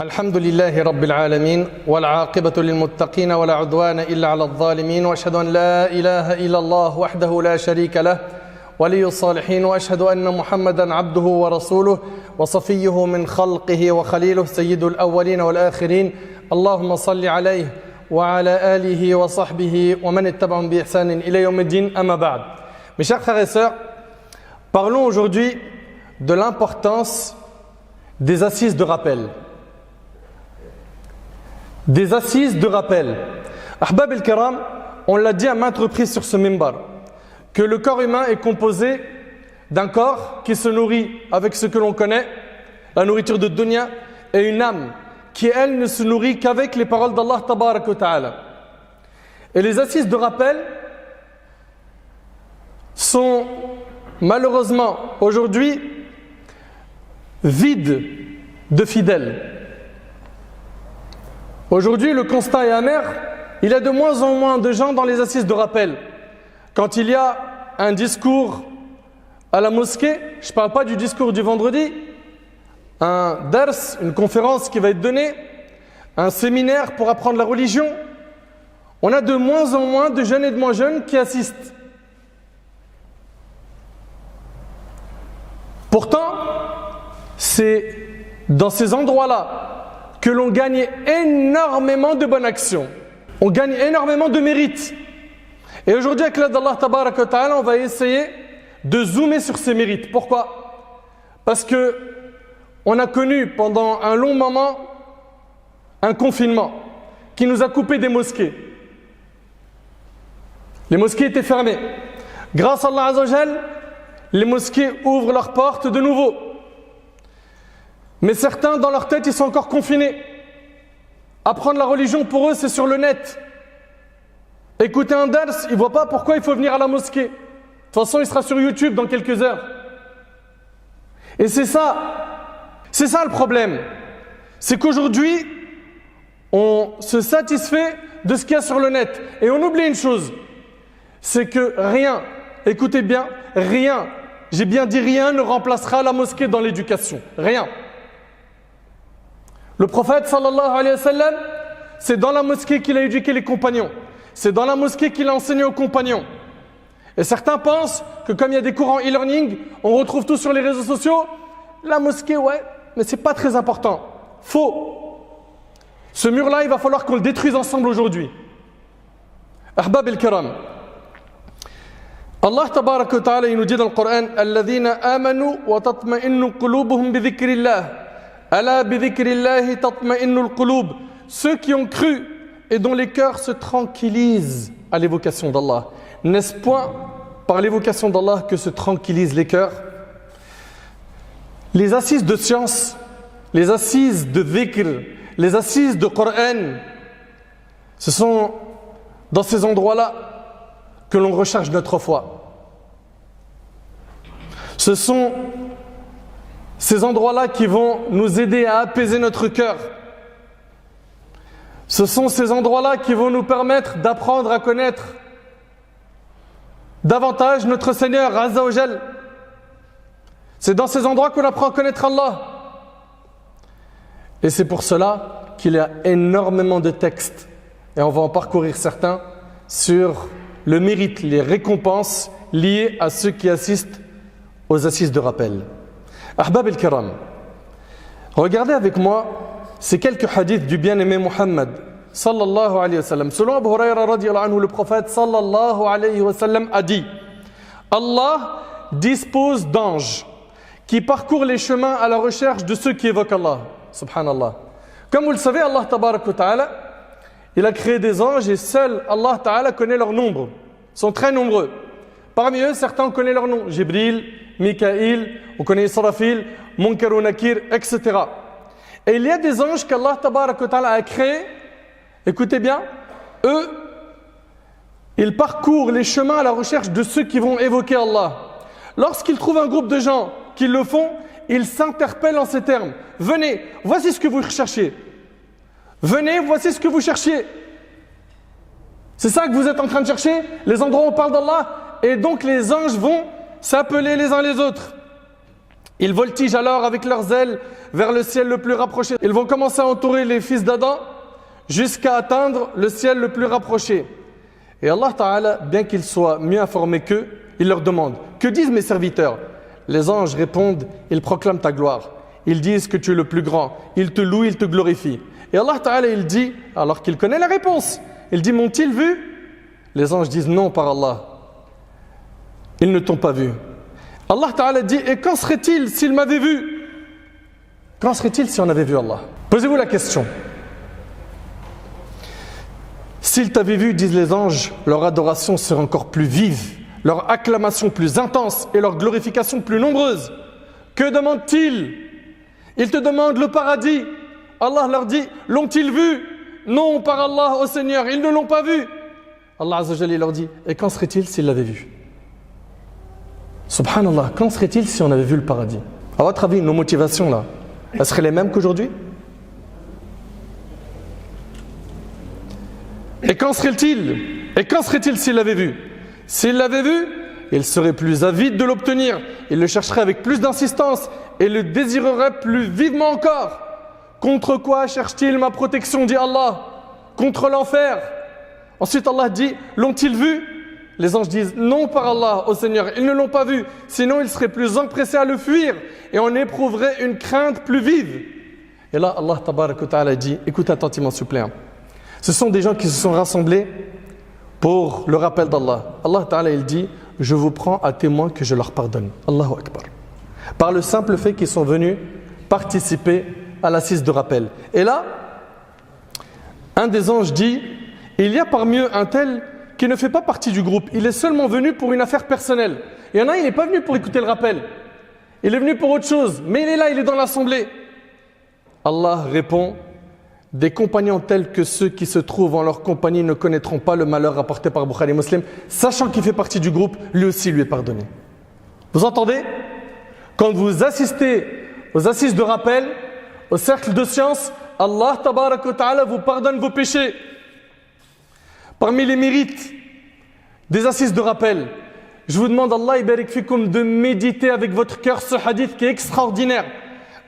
الحمد لله رب العالمين والعاقبة للمتقين ولا عدوان إلا على الظالمين وأشهد أن لا إله إلا الله وحده لا شريك له ولي الصالحين وأشهد أن محمدا عبده ورسوله وصفيه من خلقه وخليله سيد الأولين والآخرين اللهم صل عليه وعلى آله وصحبه ومن اتبعهم بإحسان إلى يوم الدين أما بعد. Mes chers frères et sœurs, parlons aujourd'hui de l'importance des assises de rappel. Des assises de rappel. Ahbab el-Kiram, on l'a dit à maintes reprises sur ce minbar, que le corps humain est composé d'un corps qui se nourrit avec ce que l'on connaît, la nourriture de dunya, et une âme qui, elle, ne se nourrit qu'avec les paroles d'Allah Tabarak wa Ta'ala. Et les assises de rappel sont malheureusement aujourd'hui vides de fidèles. Aujourd'hui, le constat est amer. Il y a de moins en moins de gens dans les assises de rappel. Quand il y a un discours à la mosquée, je ne parle pas du discours du vendredi, un dars, une conférence qui va être donnée, un séminaire pour apprendre la religion, on a de moins en moins de jeunes et de moins jeunes qui assistent. Pourtant, c'est dans ces endroits-là que l'on gagne énormément de bonnes actions. On gagne énormément de mérites. Et aujourd'hui, avec l'aide d'Allah Tabarak wa Ta'ala, on va essayer de zoomer sur ces mérites. Pourquoi? Parce que on a connu pendant un long moment un confinement qui nous a coupé des mosquées. Les mosquées étaient fermées. Grâce à Allah Azza wa Jal, les mosquées ouvrent leurs portes de nouveau. Mais certains, dans leur tête, ils sont encore confinés. Apprendre la religion, pour eux, c'est sur le net. Écouter un dars, ils ne voient pas pourquoi il faut venir à la mosquée. De toute façon, il sera sur YouTube dans quelques heures. Et c'est ça le problème. C'est qu'aujourd'hui, on se satisfait de ce qu'il y a sur le net. Et on oublie une chose, c'est que rien, écoutez bien, rien, j'ai bien dit rien, ne remplacera la mosquée dans l'éducation. Rien. Le prophète sallallahu alayhi wa sallam, c'est dans la mosquée qu'il a éduqué les compagnons. C'est dans la mosquée qu'il a enseigné aux compagnons. Et certains pensent que comme il y a des cours en e-learning, on retrouve tout sur les réseaux sociaux. La mosquée, ouais, mais c'est pas très important. Faux. Ce mur-là, il va falloir qu'on le détruise ensemble aujourd'hui. Ahbab el-Kiram. Allah tabarak wa ta'ala, il nous dit dans le Coran, Alladhina amanu wa tatma'innu qulubuhum bi dhikrillah. Ala bi dhikrillahi tatma'innul qulub. Ceux qui ont cru et dont les cœurs se tranquillisent à l'évocation d'Allah. N'est-ce point par l'évocation d'Allah que se tranquillisent les cœurs? Les assises de science, les assises de dhikr, les assises de Coran, ce sont dans ces endroits-là que l'on recherche notre foi. Ce sont ces endroits-là qui vont nous aider à apaiser notre cœur. Ce sont ces endroits-là qui vont nous permettre d'apprendre à connaître davantage notre Seigneur Azza wa Jal. C'est dans ces endroits qu'on apprend à connaître Allah. Et c'est pour cela qu'il y a énormément de textes, et on va en parcourir certains, sur le mérite, les récompenses liées à ceux qui assistent aux assises de rappel. Ahbab el-Kiram, regardez avec moi ces quelques hadiths du bien-aimé Muhammad sallallahu alayhi wa sallam. Selon Abu Huraira radiyallahu anhu, le prophète sallallahu alayhi wa sallam a dit: Allah dispose d'anges qui parcourent les chemins à la recherche de ceux qui évoquent Allah. Subhanallah. Comme vous le savez, Allah tabarak wa ta'ala, il a créé des anges et seul Allah ta'ala connaît leur nombre. Ils sont très nombreux. Parmi eux, certains connaissent leur nom. Jibril, Mikaïl, on connaît Israfil, Munkar ou Nakir, etc. Et il y a des anges qu'Allah tabarak wa ta'ala a créés. Écoutez bien, eux, ils parcourent les chemins à la recherche de ceux qui vont évoquer Allah. Lorsqu'ils trouvent un groupe de gens qui le font, ils s'interpellent en ces termes. Venez, voici ce que vous recherchez. Venez, voici ce que vous cherchiez. C'est ça que vous êtes en train de chercher, les endroits où on parle d'Allah. Et donc les anges vont s'appeler les uns les autres. Ils voltigent alors avec leurs ailes vers le ciel le plus rapproché. Ils vont commencer à entourer les fils d'Adam jusqu'à atteindre le ciel le plus rapproché. Et Allah Ta'ala, bien qu'il soit mieux informé qu'eux, il leur demande « Que disent mes serviteurs ?» Les anges répondent « Ils proclament ta gloire. Ils disent que tu es le plus grand. Ils te louent, ils te glorifient. » Et Allah Ta'ala, il dit, alors qu'il connaît la réponse, il dit « M'ont-ils vu ?» Les anges disent « Non, par Allah. Ils ne t'ont pas vu. » Allah Ta'ala dit « Et qu'en serait-il s'ils m'avaient vu ?» Qu'en serait-il si on avait vu Allah? Posez-vous la question. S'ils t'avaient vu, disent les anges, leur adoration serait encore plus vive, leur acclamation plus intense et leur glorification plus nombreuse. Que demandent-ils? Ils te demandent le paradis. Allah leur dit, l'ont-ils vu? Non, par Allah, ô Seigneur, ils ne l'ont pas vu. Allah Azza wa Jalla leur dit, et qu'en serait-il s'ils l'avaient vu? Subhanallah, qu'en serait-il si on avait vu le paradis? À votre avis, nos motivations là, elles seraient les mêmes qu'aujourd'hui? Et qu'en serait-il? Et qu'en serait-il s'il l'avait vu? S'il l'avait vu, il serait plus avide de l'obtenir. Il le chercherait avec plus d'insistance et le désirerait plus vivement encore. Contre quoi cherche-t-il ma protection, dit Allah? Contre l'enfer. Ensuite Allah dit, l'ont-ils vu? Les anges disent, non par Allah, ô Seigneur, ils ne l'ont pas vu. Sinon ils seraient plus empressés à le fuir et on éprouverait une crainte plus vive. Et là Allah Tabarak wa Ta'ala dit, écoute attentivement s'il vous plaît. Ce sont des gens qui se sont rassemblés pour le rappel d'Allah. Allah Ta'ala il dit, je vous prends à témoin que je leur pardonne. Allahu Akbar. Par le simple fait qu'ils sont venus participer à l'assise de rappel. Et là, un des anges dit, il y a parmi eux un tel qui ne fait pas partie du groupe. Il est seulement venu pour une affaire personnelle. Il y en a un, il n'est pas venu pour écouter le rappel. Il est venu pour autre chose. Mais il est là, il est dans l'assemblée. Allah répond, des compagnons tels que ceux qui se trouvent en leur compagnie ne connaîtront pas le malheur rapporté par Bukhari Muslim, sachant qu'il fait partie du groupe, lui aussi lui est pardonné. Vous entendez? Quand vous assistez aux assises de rappel, au cercle de science, Allah Tabarak wa Ta'ala vous pardonne vos péchés. Parmi les mérites des assises de rappel, je vous demande, Allah ibarik fikoum, de méditer avec votre cœur ce hadith qui est extraordinaire.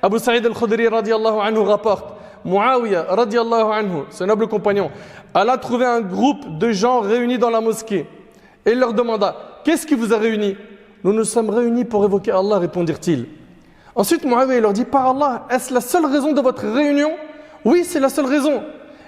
Abu Sa'id al-Khudri radiyallahu anhu rapporte, Muawiyah radiyallahu anhu, ce noble compagnon, Allah a trouvé un groupe de gens réunis dans la mosquée et il leur demanda, qu'est-ce qui vous a réunis? Nous nous sommes réunis pour évoquer Allah, répondirent-ils. Ensuite Muawiyah leur dit, par Allah, est-ce la seule raison de votre réunion? Oui, c'est la seule raison.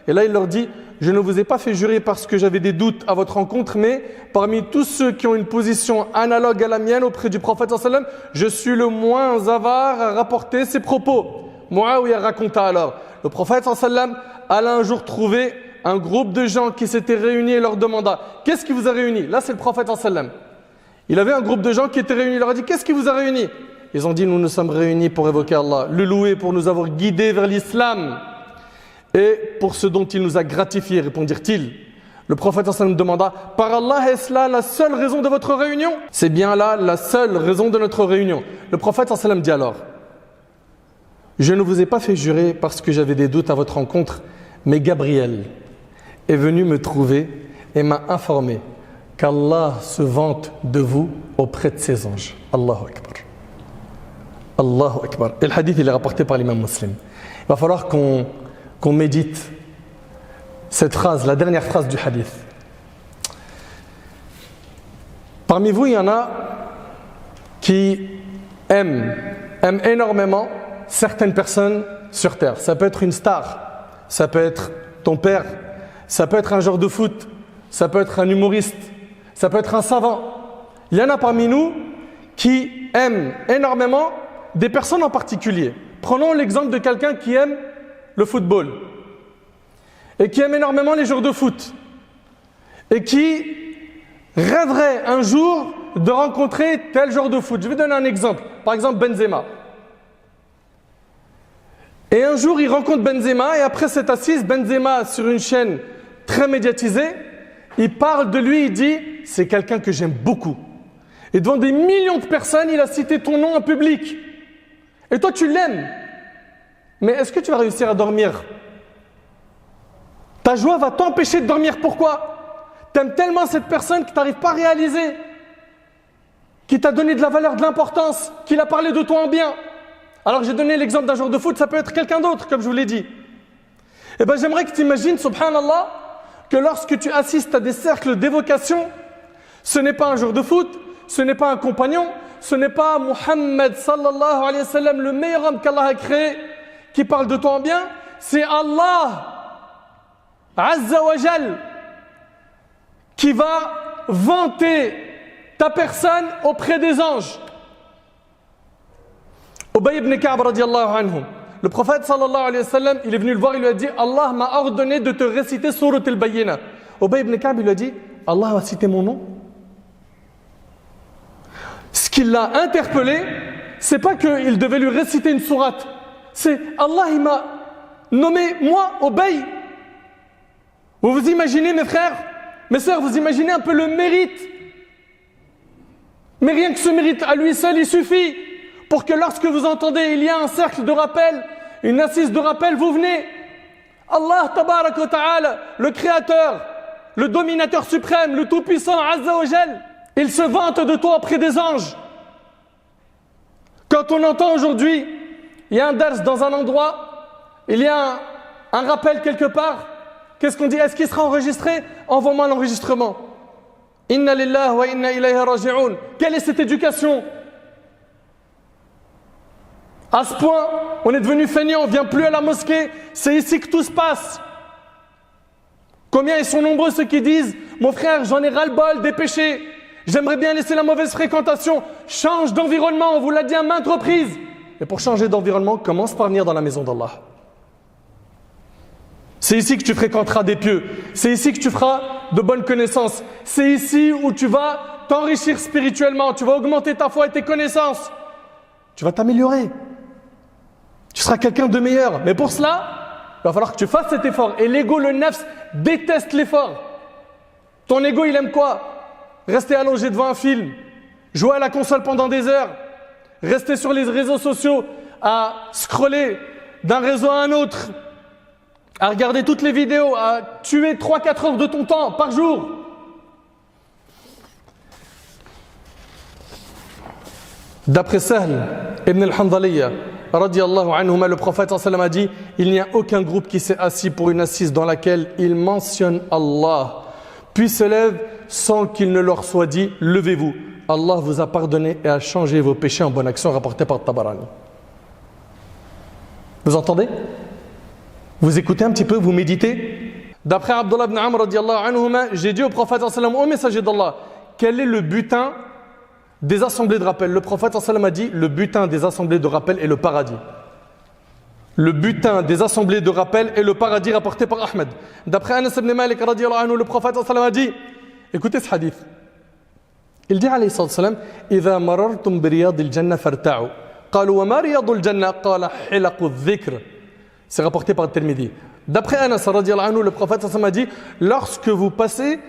Et là il leur dit, je ne vous ai pas fait jurer parce que j'avais des doutes à votre rencontre, mais parmi tous ceux qui ont une position analogue à la mienne auprès du prophète sallallahu alayhi wa sallam, je suis le moins avare à rapporter ses propos. Muawiyah raconta alors, le prophète sallallahu alayhi wa sallam alla un jour trouver un groupe de gens qui s'étaient réunis et leur demanda, qu'est-ce qui vous a réunis? Là c'est le prophète sallallahu alayhi wa sallam. Il avait un groupe de gens qui étaient réunis, il leur a dit, qu'est-ce qui vous a réunis? Ils ont dit, nous nous sommes réunis pour évoquer Allah, le louer pour nous avoir guidés vers l'islam. Et pour ce dont il nous a gratifiés, répondirent-ils. Le prophète sallam demanda, par Allah, est-ce là la seule raison de votre réunion? C'est bien là la seule raison de notre réunion. Le prophète sallam dit alors, je ne vous ai pas fait jurer parce que j'avais des doutes à votre rencontre, mais Gabriel est venu me trouver et m'a informé qu'Allah se vante de vous auprès de ses anges. Allahu Akbar. Allahu Akbar. Et le hadith il est rapporté par l'imam Muslim. Il va falloir qu'on médite cette phrase, la dernière phrase du hadith. Parmi vous, il y en a qui aiment énormément certaines personnes sur terre. Ça peut être une star, ça peut être ton père, ça peut être un joueur de foot, ça peut être un humoriste, ça peut être un savant. Il y en a parmi nous qui aiment énormément des personnes en particulier. Prenons l'exemple de quelqu'un qui aime le football et qui aime énormément les joueurs de foot et qui rêverait un jour de rencontrer tel joueur de foot. Je vais donner un exemple, par exemple Benzema. Et un jour il rencontre Benzema et après cette assise, Benzema sur une chaîne très médiatisée, il parle de lui, il dit c'est quelqu'un que j'aime beaucoup. Et devant des millions de personnes, il a cité ton nom en public. Et toi tu l'aimes. Mais est-ce que tu vas réussir à dormir? Ta joie va t'empêcher de dormir. Pourquoi? Tu aimes tellement cette personne que tu n'arrives pas à réaliser qui t'a donné de la valeur, de l'importance, qu'il a parlé de toi en bien. Alors j'ai donné l'exemple d'un joueur de foot, ça peut être quelqu'un d'autre, comme je vous l'ai dit. Eh bien j'aimerais que tu imagines, subhanallah, que lorsque tu assistes à des cercles d'évocation, ce n'est pas un joueur de foot, ce n'est pas un compagnon, ce n'est pas Muhammad sallallahu alayhi wa sallam, le meilleur homme qu'Allah a créé, qui parle de toi en bien, c'est Allah, Azza wa Jal, qui va vanter ta personne auprès des anges. Ubay ibn Ka'b radiyallahu anhu, le prophète sallallahu alayhi wa sallam, il est venu le voir, il lui a dit Allah m'a ordonné de te réciter Surat al-Bayyina. Ubay ibn Ka'b, il lui a dit Allah a cité mon nom. Ce qui l'a interpellé, c'est pas qu'il devait lui réciter une sourate, c'est Allah il m'a nommé moi Ubay. Vous vous imaginez mes frères, mes sœurs, vous imaginez un peu le mérite. Mais rien que ce mérite à lui seul, il suffit pour que lorsque vous entendez il y a un cercle de rappel, une assise de rappel, vous venez. Allah tabarak wa ta'ala, le créateur, le dominateur suprême, le tout-puissant, Azza wa Jal, il se vante de toi auprès des anges. Quand on entend aujourd'hui, il y a un dars dans un endroit, il y a un rappel quelque part, qu'est-ce qu'on dit? Est-ce qu'il sera enregistré? Envoie-moi l'enregistrement. Inna lillahi wa inna ilayhi raji'un. Quelle est cette éducation? À ce point, on est devenu feignant, on ne vient plus à la mosquée, c'est ici que tout se passe. Combien ils sont nombreux ceux qui disent mon frère, j'en ai ras-le-bol des péchés, j'aimerais bien laisser la mauvaise fréquentation, change d'environnement, on vous l'a dit à maintes reprises. Et pour changer d'environnement, commence par venir dans la maison d'Allah. C'est ici que tu fréquenteras des pieux, c'est ici que tu feras de bonnes connaissances, c'est ici où tu vas t'enrichir spirituellement, tu vas augmenter ta foi et tes connaissances, tu vas t'améliorer, tu seras quelqu'un de meilleur. Mais pour cela, il va falloir que tu fasses cet effort. Et l'ego, le nafs, déteste l'effort. Ton ego, il aime quoi? Rester allongé devant un film, jouer à la console pendant des heures, rester sur les réseaux sociaux à scroller d'un réseau à un autre, à regarder toutes les vidéos, à tuer 3-4 heures de ton temps par jour. D'après Sahl ibn al-Handaliya, radiyallahu anhuma, le prophète sallallahu alayhi wa sallam a dit il n'y a aucun groupe qui s'est assis pour une assise dans laquelle il mentionne Allah, puis se lève sans qu'il ne leur soit dit levez-vous, Allah vous a pardonné et a changé vos péchés en bonne action, rapporté par Tabarani. Vous entendez? Vous écoutez un petit peu, vous méditez. D'après Abdullah ibn Amr radiyallahu anhuma, j'ai dit au prophète sallallahu alayhi wa sallam, ô messager d'Allah, quel est le butin des assemblées de rappel? Le prophète sallallahu alayhi wa sallam a dit le butin des assemblées de rappel est le paradis. Le butin des assemblées de rappel est le paradis, rapporté par Ahmed. D'après Anas ibn Malik radiyallahu anhu, le prophète sallallahu alayhi wa sallam a dit, écoutez ce hadith, il dit alayhi sallam إذا مررتم برياض الجنة فارتعوا قالوا وما رياض الجنة قال حلق الذكر. C'est rapporté par Tirmidhi. D'après Anas radiyallahu anhu, le prophète sallallahu alayhi wa sallam a dit lorsque vous passez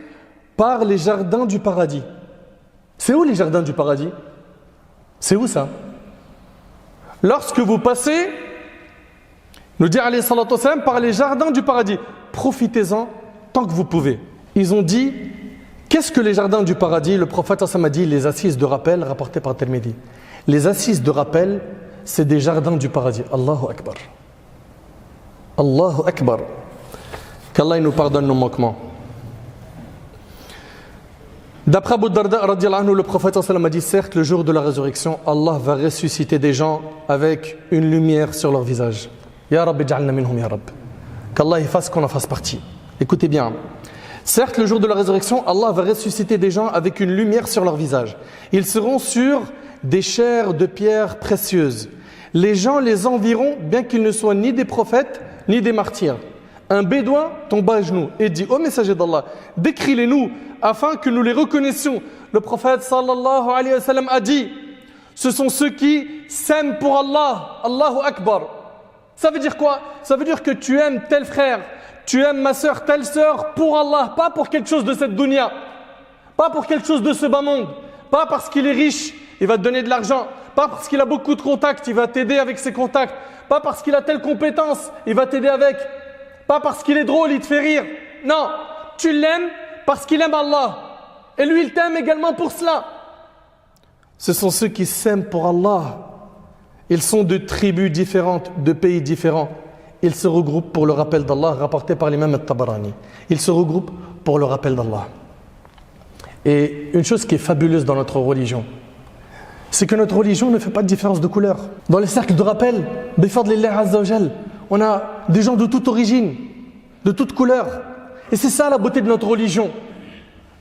par les jardins du paradis. C'est où les jardins du paradis? C'est où ça? Lorsque vous passez, nous dit alayhi salatu wassalam, par les jardins du paradis, profitez-en tant que vous pouvez. Ils ont dit, qu'est-ce que les jardins du paradis? Le prophète sallallahu alayhi wa sallam a dit les assises de rappel rapportées par Tirmidhi. Les assises de rappel, c'est des jardins du paradis. Allahu Akbar. Allahu Akbar. Qu'Allah nous pardonne nos manquements. D'après Abu Darda radiyallahu anhu, le prophète sallallahu alayhi wa sallam a dit certes, le jour de la résurrection, Allah va ressusciter des gens avec une lumière sur leur visage. Ya Rabbi ja'alna minhum ya Rabb. Qu'Allah fasse qu'on en fasse partie. Écoutez bien. Certes, le jour de la résurrection, Allah va ressusciter des gens avec une lumière sur leur visage. Ils seront sur des chairs de pierres précieuses. Les gens les envieront, bien qu'ils ne soient ni des prophètes, ni des martyrs. Un bédouin tombe à genoux et dit ô messager d'Allah, décris-les-nous afin que nous les reconnaissions. Le prophète sallallahu alayhi wa sallam a dit ce sont ceux qui s'aiment pour Allah. Allahu Akbar. Ça veut dire quoi? Ça veut dire que tu aimes tel frère, tu aimes ma soeur, telle soeur pour Allah, pas pour quelque chose de cette dunya, pas pour quelque chose de ce bas monde, pas parce qu'il est riche, il va te donner de l'argent, pas parce qu'il a beaucoup de contacts, il va t'aider avec ses contacts, pas parce qu'il a telle compétence, il va t'aider avec, pas parce qu'il est drôle, il te fait rire. Non, tu l'aimes parce qu'il aime Allah. Et lui, il t'aime également pour cela. ce sont ceux qui s'aiment pour Allah. Ils sont de tribus différentes, de pays différents. Ils se regroupent pour le rappel d'Allah, rapporté par l'imam al-Tabarani. Ils se regroupent pour le rappel d'Allah. Et une chose qui est fabuleuse dans notre religion, c'est que notre religion ne fait pas de différence de couleur. Dans les cercles de rappel, bifadlillah azza wa jal, on a des gens de toute origine, de toute couleur. Et c'est ça la beauté de notre religion.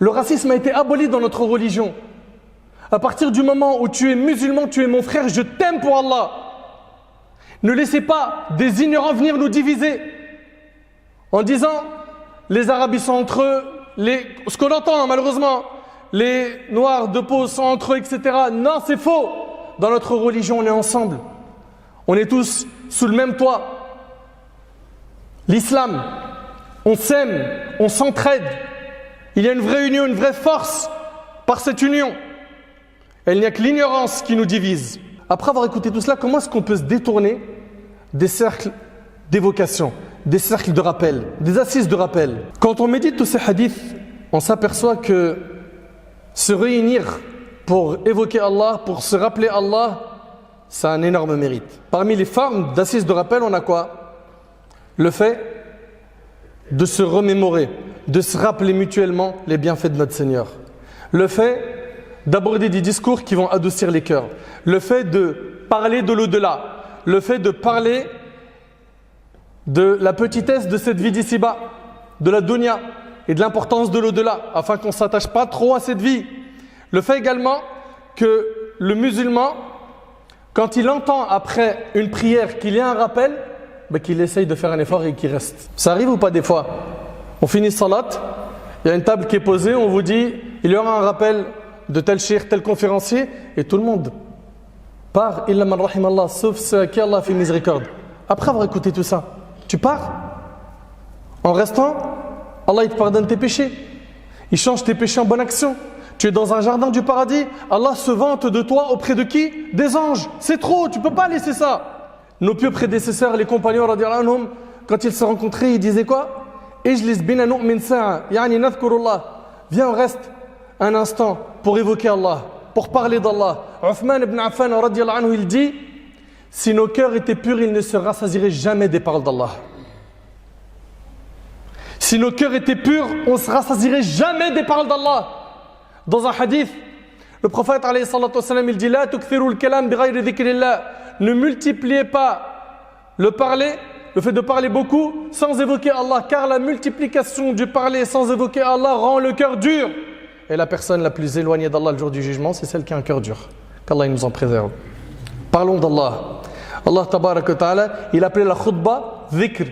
Le racisme a été aboli dans notre religion. À partir du moment où tu es musulman, tu es mon frère, je t'aime pour Allah. Ne laissez pas des ignorants venir nous diviser en disant les Arabes ils sont entre eux, ce qu'on entend malheureusement, les noirs de peau sont entre eux, etc. Non, c'est faux. Dans notre religion, on est ensemble. On est tous sous le même toit. L'islam, on s'aime, on s'entraide. Il y a une vraie union, une vraie force par cette union. Il n'y a que l'ignorance qui nous divise. Après avoir écouté tout cela, comment est-ce qu'on peut se détourner des cercles d'évocation, des cercles de rappel, des assises de rappel? Quand on médite tous ces hadiths, on s'aperçoit que se réunir pour évoquer Allah, pour se rappeler Allah, ça a un énorme mérite. Parmi les formes d'assises de rappel, on a quoi? Le fait de se remémorer, de se rappeler mutuellement les bienfaits de notre Seigneur. Le fait d'aborder des discours qui vont adoucir les cœurs. Le fait de parler de l'au-delà. Le fait de parler de la petitesse de cette vie d'ici-bas, de la dunya et de l'importance de l'au-delà, afin qu'on ne s'attache pas trop à cette vie. Le fait également que le musulman, quand il entend après une prière qu'il y a un rappel, qu'il essaye de faire un effort et qu'il reste. Ça arrive ou pas des fois? On finit salat, il y a une table qui est posée, on vous dit il y aura un rappel de tel cheikh, tel conférencier, et tout le monde part, illa man rahimallah, sauf ceux à qui Allah fait miséricorde. Après avoir écouté tout ça, tu pars. En restant, Allah il te pardonne tes péchés. Il change tes péchés en bonne action. Tu es dans un jardin du paradis. Allah se vante de toi auprès de qui? Des anges. C'est trop, tu ne peux pas laisser ça. Nos pieux prédécesseurs, les compagnons, radiyallahu anhum, quand ils se rencontraient, ils disaient quoi? Ijlis bina nu'min sa'a, yani nadhkurullah. Viens, on reste un instant pour évoquer Allah, pour parler d'Allah. Uthman ibn Affan, radiyallahu anhu, il dit, si nos cœurs étaient purs, ils ne se rassasieraient jamais des paroles d'Allah. Si nos cœurs étaient purs, on ne se rassasierait jamais des paroles d'Allah. Dans un hadith, le prophète alayhi salatu wassalam, il dit, la tukthiru al-kalam bighayri dhikrillah. Ne multipliez pas le parler, le fait de parler beaucoup sans évoquer Allah, car la multiplication du parler sans évoquer Allah rend le cœur dur. Et la personne la plus éloignée d'Allah le jour du jugement, c'est celle qui a un cœur dur. Qu'Allah nous en préserve. Parlons d'Allah. Allah tabaraka wa ta'ala, il appelait la khutba dhikr,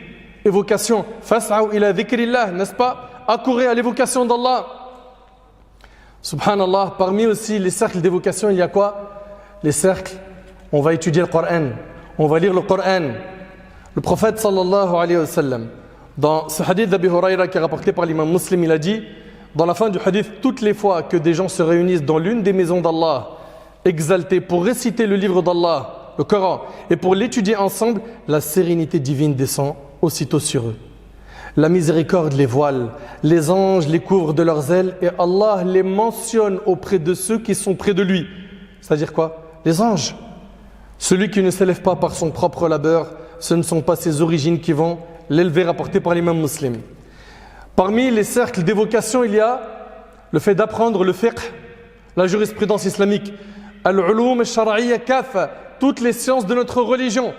évocation. Fas'aw ila dhikrillah, n'est-ce pas? Accourez à l'évocation d'Allah. Subhanallah, parmi aussi les cercles d'évocation, il y a quoi? Les cercles, on va étudier le Coran, on va lire le Coran. Le prophète sallallahu alayhi wa sallam, dans ce hadith d'Abi Huraira qui est rapporté par l'imam Muslim, il a dit, dans la fin du hadith, toutes les fois que des gens se réunissent dans l'une des maisons d'Allah, exaltés pour réciter le livre d'Allah, le Coran, et pour l'étudier ensemble, la sérénité divine descend aussitôt sur eux. La miséricorde les voile, les anges les couvrent de leurs ailes et Allah les mentionne auprès de ceux qui sont près de lui. C'est-à-dire quoi? Les anges. Celui qui ne s'élève pas par son propre labeur, ce ne sont pas ses origines qui vont l'élever, rapporté par l'imam Muslim. Parmi les cercles d'évocation, il y a le fait d'apprendre le fiqh, la jurisprudence islamique, al-ulum al-shar'iyya kafa, toutes les sciences de notre religion.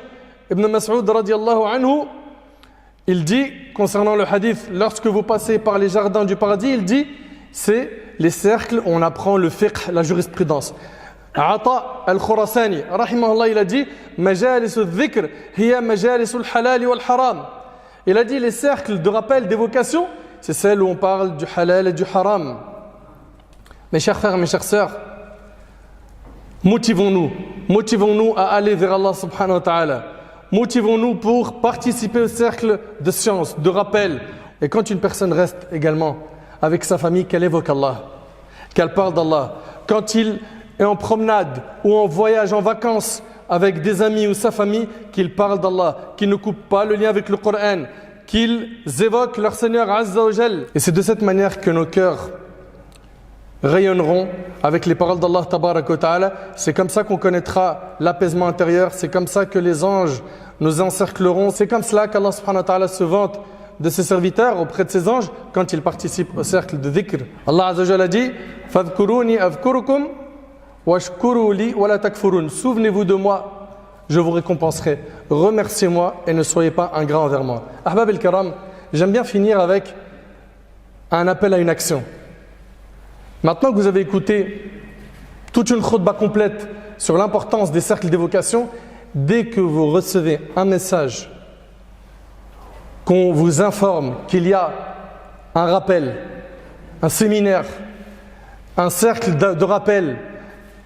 Ibn Mas'ud radiyallahu anhu, il dit, concernant le hadith, lorsque vous passez par les jardins du paradis, il dit, c'est les cercles où on apprend le fiqh, la jurisprudence. Ata al-Khurasani, rahimahullah, il a dit, majalis al-dhikr, hiya majalis al-halal wal-haram. Il a dit, les cercles de rappel, d'évocation, c'est celle où on parle du halal et du haram. Mes chers frères, mes chères sœurs, motivons-nous à aller vers Allah subhanahu wa ta'ala. Motivons-nous pour participer au cercle de science, de rappel. Et quand une personne reste également avec sa famille, qu'elle évoque Allah, qu'elle parle d'Allah. Quand il est en promenade ou en voyage, en vacances avec des amis ou sa famille, qu'il parle d'Allah, qu'il ne coupe pas le lien avec le Coran, qu'ils évoquent leur Seigneur Azza wa Jal. Et c'est de cette manière que nos cœurs rayonneront avec les paroles d'Allah Tabaraka wa Ta'ala. C'est comme ça qu'on connaîtra l'apaisement intérieur, c'est comme ça que les anges nous encercleront, c'est comme cela qu'Allah Subhanahu wa Ta'ala se vante de ses serviteurs auprès de ses anges quand ils participent au cercle de dhikr. Allah Azza wa Jalla dit « Fadhkuruni adhkurukum washkuru li wa la takfurun » Souvenez-vous de moi, je vous récompenserai. Remerciez-moi et ne soyez pas ingrats envers moi. Ahbab el-Karam, j'aime bien finir avec un appel à une action. Maintenant que vous avez écouté toute une khutba complète sur l'importance des cercles d'évocation, dès que vous recevez un message, qu'on vous informe qu'il y a un rappel, un séminaire, un cercle de rappel,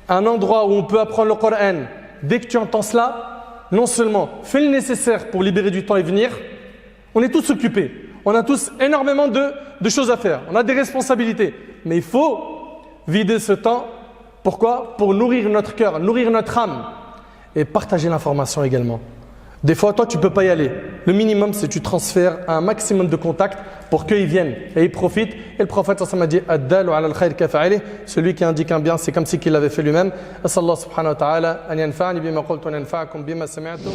un endroit où on peut apprendre le Coran, dès que tu entends cela, non seulement fais le nécessaire pour libérer du temps et venir, on est tous occupés, on a tous énormément de choses à faire, on a des responsabilités, mais il faut vider ce temps. Pourquoi? Pour nourrir notre cœur, nourrir notre âme et partager l'information également. Des fois, toi, tu ne peux pas y aller. Le minimum, c'est que tu transfères un maximum de contacts pour qu'ils viennent et ils profitent. Et le prophète a dit Ad-dalu ala al-khayr kafa'ilih, celui qui indique un bien, c'est comme si qu'il l'avait fait lui-même. Asallahu subhanahu wa ta'ala an yanfa'ani bima qultu wa yanfa'akum bima sami'tum.